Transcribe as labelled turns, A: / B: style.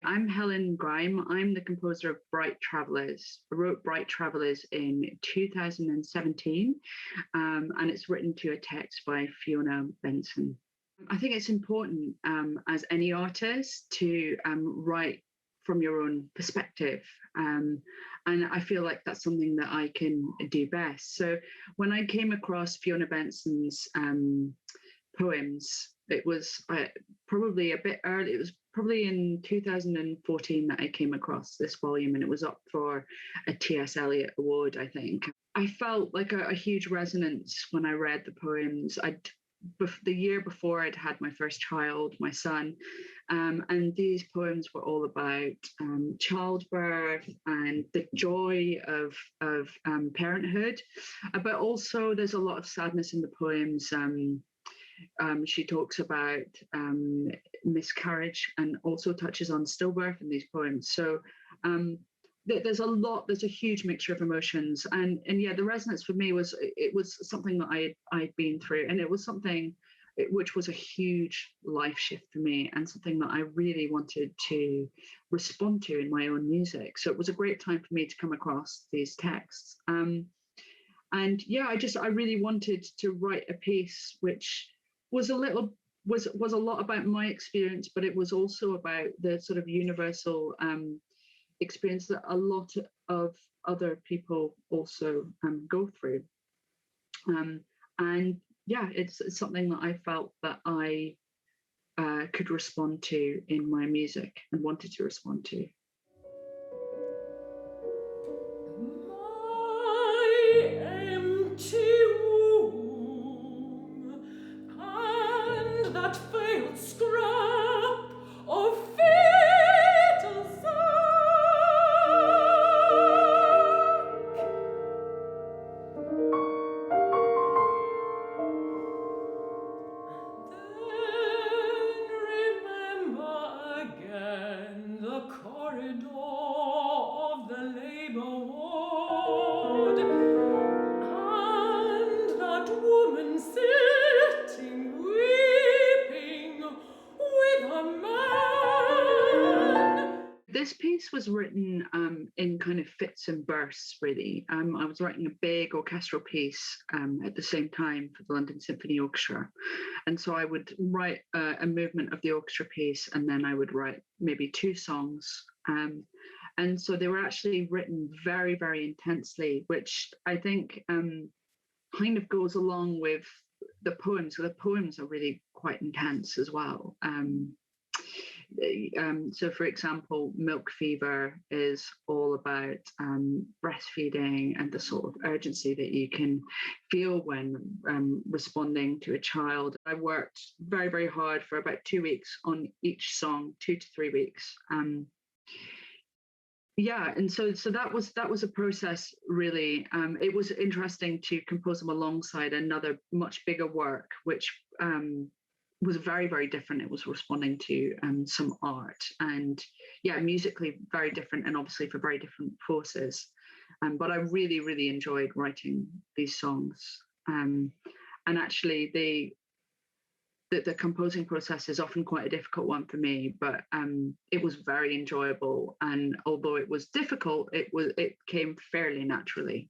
A: I'm Helen Grime. I'm the composer of Bright Travellers. I wrote Bright Travellers in 2017, and it's written to a text by Fiona Benson. I think it's important, as any artist, to write from your own perspective. And I feel like that's something that I can do best. So when I came across Fiona Benson's poems, it was probably a bit early. It was probably in 2014 that I came across this volume, and it was up for a T.S. Eliot Award, I think. I felt like a huge resonance when I read the poems. The year before, I'd had my first child, my son, and these poems were all about childbirth and the joy of parenthood, but also there's a lot of sadness in the poems. She talks about miscarriage and also touches on stillbirth in these poems. So there's a huge mixture of emotions, and yeah, the resonance for me was it was something that I'd been through, and it was something which was a huge life shift for me, and something that I really wanted to respond to in my own music. So it was a great time for me to come across these texts. And yeah, I really wanted to write a piece which was a lot about my experience, but it was also about the sort of universal experience that a lot of other people also go through. And yeah, it's something that I felt that I could respond to in my music and wanted to respond to.
B: That failed scrap of fatal Then remember again the corridor of the labor ward, and that woman sitting weeping with a man.
A: This piece was written in kind of fits and bursts, really. I was writing a big orchestral piece at the same time for the London Symphony Orchestra. And so I would write a movement of the orchestra piece, and then I would write maybe two songs. And so they were actually written very, very intensely, which I think kind of goes along with the poems. So the poems are really quite intense as well. So, for example, Milk Fever is all about breastfeeding and the sort of urgency that you can feel when responding to a child. I worked very, very hard for about 2 weeks on each song, 2 to 3 weeks. Yeah, and so that was a process, really. It was interesting to compose them alongside another much bigger work, which was very, very different. It was responding to some art, and yeah, musically very different, and obviously for very different forces. But I really, really enjoyed writing these songs. And actually, the composing process is often quite a difficult one for me, but it was very enjoyable. And although it was difficult, it came fairly naturally.